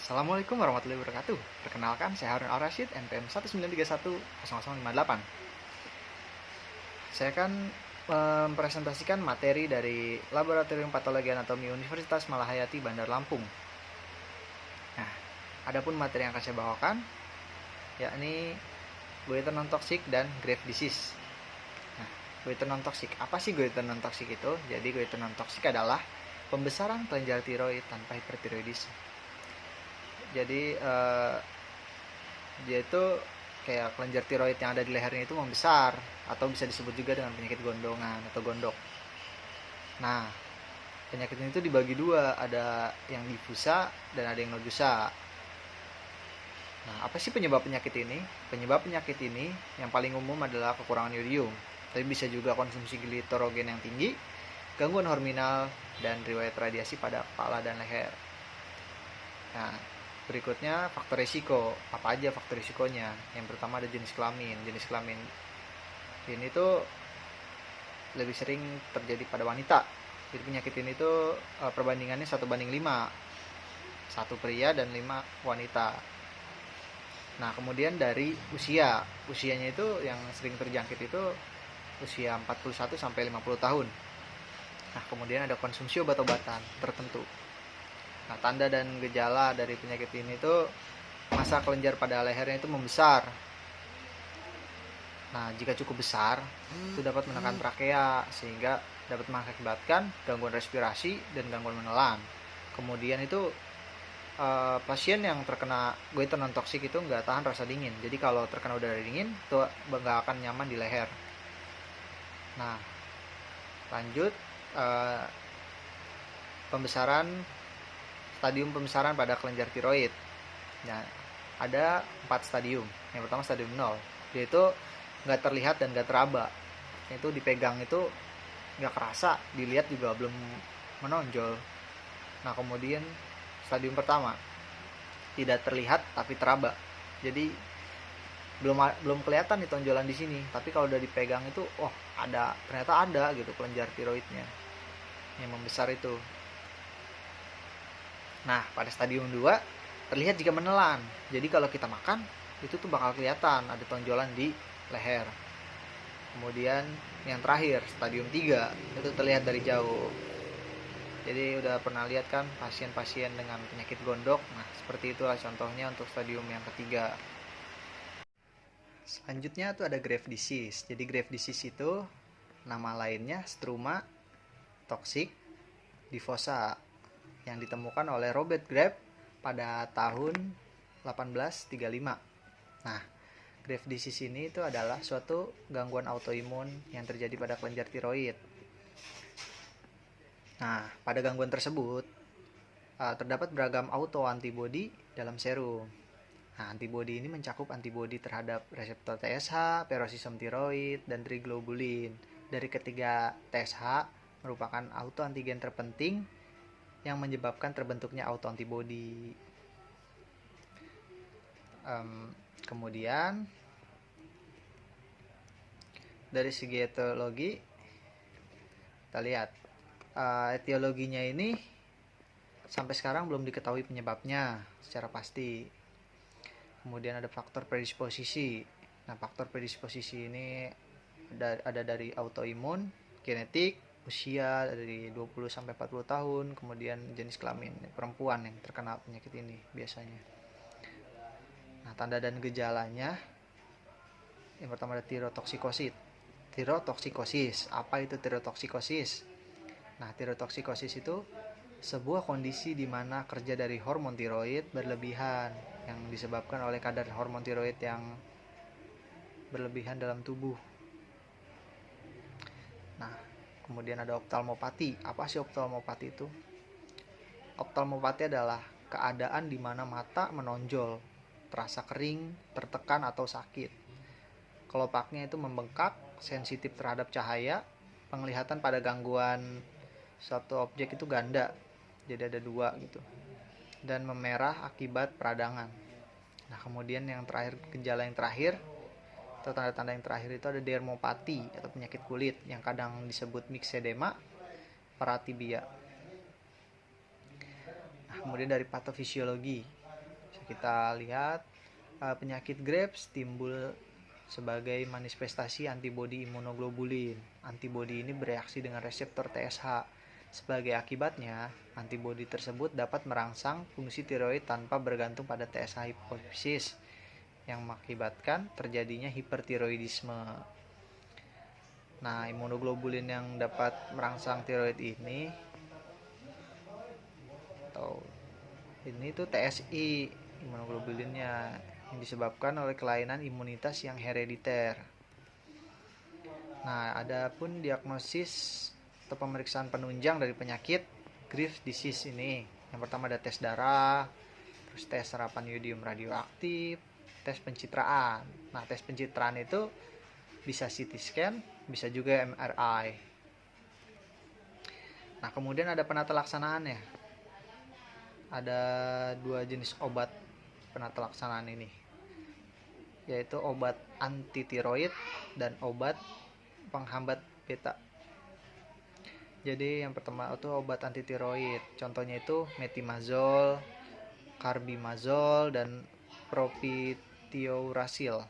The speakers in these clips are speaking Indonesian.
Assalamualaikum warahmatullahi wabarakatuh. Perkenalkan, saya Harun Al-Rashid, NPM 193100058. Saya akan mempresentasikan materi dari Laboratorium Patologi Anatomi Universitas Malahayati, Bandar Lampung. Nah, adapun materi yang akan saya bawakan, yakni goiter non-toxic dan grave disease. Nah, goiter non-toxic. Apa sih goiter non-toxic itu? Jadi, goiter non-toxic adalah pembesaran kelenjar tiroid tanpa hipertiroidisme. Jadi dia itu kayak kelenjar tiroid yang ada di lehernya itu membesar, atau bisa disebut juga dengan penyakit gondongan atau gondok. Nah, penyakit ini tuh dibagi dua, ada yang difusa dan ada yang nodusa. Nah, apa sih penyebab penyakit ini? Penyebab penyakit ini yang paling umum adalah kekurangan yodium, tapi bisa juga konsumsi glitorogen yang tinggi, gangguan hormonal, dan riwayat radiasi pada kepala dan leher. Nah, berikutnya faktor risiko. Apa aja faktor risikonya? Yang pertama ada jenis kelamin. Jenis kelamin ini tuh lebih sering terjadi pada wanita. Jadi penyakit ini tuh perbandingannya 1:5. 1 pria dan 5 wanita. Nah, kemudian dari usia. Usianya itu yang sering terjangkit itu usia 41 sampai 50 tahun. Nah, kemudian ada konsumsi obat-obatan tertentu. Nah, tanda dan gejala dari penyakit ini tuh massa kelenjar pada lehernya itu membesar. Nah, jika cukup besar, itu dapat menekan trakea sehingga dapat mengakibatkan gangguan respirasi dan gangguan menelan. Kemudian itu pasien yang terkena goiter non-toksik itu nggak tahan rasa dingin. Jadi kalau terkena udara dingin, itu nggak akan nyaman di leher. Nah, lanjut stadium pembesaran pada kelenjar tiroid. Nah, ada 4 stadium. Yang pertama stadium 0, dia itu nggak terlihat dan nggak teraba. Itu dipegang itu nggak kerasa, dilihat juga belum menonjol. Nah, kemudian stadium pertama, tidak terlihat tapi teraba. Jadi belum kelihatan nih tonjolan di sini, tapi kalau udah dipegang itu, ternyata ada gitu kelenjar tiroidnya yang membesar itu. Nah, pada stadium 2 terlihat jika menelan. Jadi kalau kita makan, itu tuh bakal kelihatan ada tonjolan di leher. Kemudian yang terakhir, stadium 3, itu terlihat dari jauh. Jadi udah pernah lihat kan pasien-pasien dengan penyakit gondok. Nah, seperti itulah contohnya untuk stadium yang ketiga. Selanjutnya tuh ada grave disease. Jadi grave disease itu nama lainnya struma toxic diffusa, yang ditemukan oleh Robert Grave pada tahun 1835. Nah, grave disease ini itu adalah suatu gangguan autoimun yang terjadi pada kelenjar tiroid. Nah, pada gangguan tersebut terdapat beragam autoantibody dalam serum. Nah, antibody ini mencakup antibody terhadap reseptor TSH, peroxisome tiroid, dan triglobulin. Dari ketiga TSH merupakan autoantigen terpenting yang menyebabkan terbentuknya autoantibody. Kemudian dari segi etiologi, kita lihat etiologinya ini sampai sekarang belum diketahui penyebabnya secara pasti. Kemudian ada faktor predisposisi. Nah, faktor predisposisi ini ada dari autoimun, genetik, usia dari 20 sampai 40 tahun, kemudian jenis kelamin, perempuan yang terkena penyakit ini biasanya. Nah, tanda dan gejalanya, yang pertama ada tirotoksikosis. Tirotoksikosis, apa itu tirotoksikosis? Nah, tirotoksikosis itu sebuah kondisi di mana kerja dari hormon tiroid berlebihan yang disebabkan oleh kadar hormon tiroid yang berlebihan dalam tubuh. Nah, kemudian ada oftalmopati. Apa sih oftalmopati itu? Oftalmopati adalah keadaan di mana mata menonjol, terasa kering, tertekan atau sakit. Kelopaknya itu membengkak, sensitif terhadap cahaya, penglihatan pada gangguan suatu objek itu ganda. Jadi ada 2 gitu. Dan memerah akibat peradangan. Nah, kemudian yang terakhir, gejala yang terakhir atau tanda-tanda yang terakhir itu ada dermopati atau penyakit kulit yang kadang disebut myxedema paratibia. Nah, kemudian dari patofisiologi. kita lihat penyakit Graves timbul sebagai manifestasi antibodi imunoglobulin. Antibodi ini bereaksi dengan reseptor TSH. Sebagai akibatnya, antibodi tersebut dapat merangsang fungsi tiroid tanpa bergantung pada TSH hipofisis, yang mengakibatkan terjadinya hipertiroidisme. Nah, imunoglobulin yang dapat merangsang tiroid ini tuh TSI, imunoglobulinnya, yang disebabkan oleh kelainan imunitas yang herediter. Nah, adapun diagnosis atau pemeriksaan penunjang dari penyakit Graves disease ini, yang pertama ada tes darah, terus tes serapan yodium radioaktif, tes pencitraan. Nah, tes pencitraan itu bisa CT scan, bisa juga MRI. Nah, kemudian ada penata laksanaannya. Ada 2 jenis obat penata laksanaan ini, yaitu obat anti tiroid dan obat penghambat beta. Jadi yang pertama itu obat anti tiroid, contohnya itu metimazol, carbimazol, dan propitioracil.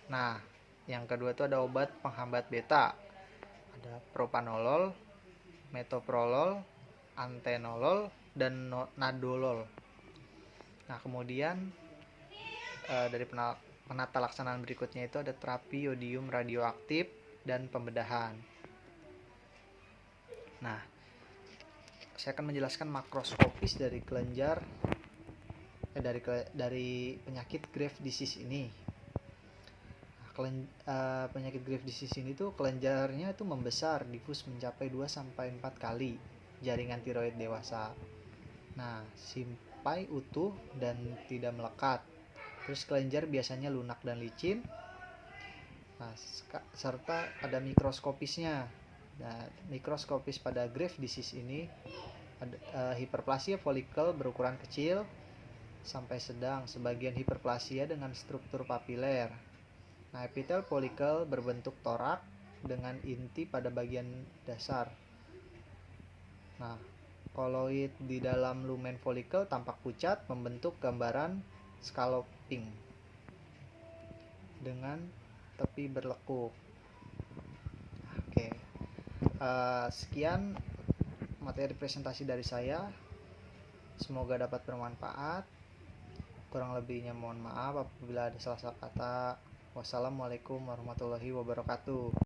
Nah, yang kedua itu ada obat penghambat beta, ada propanolol, metoprolol, antenolol, dan nadolol. Nah, kemudian dari penata laksanaan berikutnya itu ada terapi yodium radioaktif dan pembedahan. Nah, saya akan menjelaskan makroskopis dari kelenjar dari penyakit Graves disease ini. Penyakit Graves disease ini tuh kelenjarnya itu membesar, difus mencapai 2-4 kali jaringan tiroid dewasa. Nah, simpai utuh dan tidak melekat. Terus kelenjar biasanya lunak dan licin. Nah, serta ada mikroskopisnya. Nah, mikroskopis pada Graves disease ini ada hiperplasia folikel berukuran kecil sampai sedang, sebagian hiperplasia dengan struktur papiler. Nah, epitel folikel berbentuk torak dengan inti pada bagian dasar. Nah, koloid di dalam lumen folikel tampak pucat, membentuk gambaran scalloping dengan tepi berlekuk. Oke. Sekian materi presentasi dari saya. Semoga dapat bermanfaat. Kurang lebihnya mohon maaf apabila ada salah kata. Wassalamualaikum warahmatullahi wabarakatuh.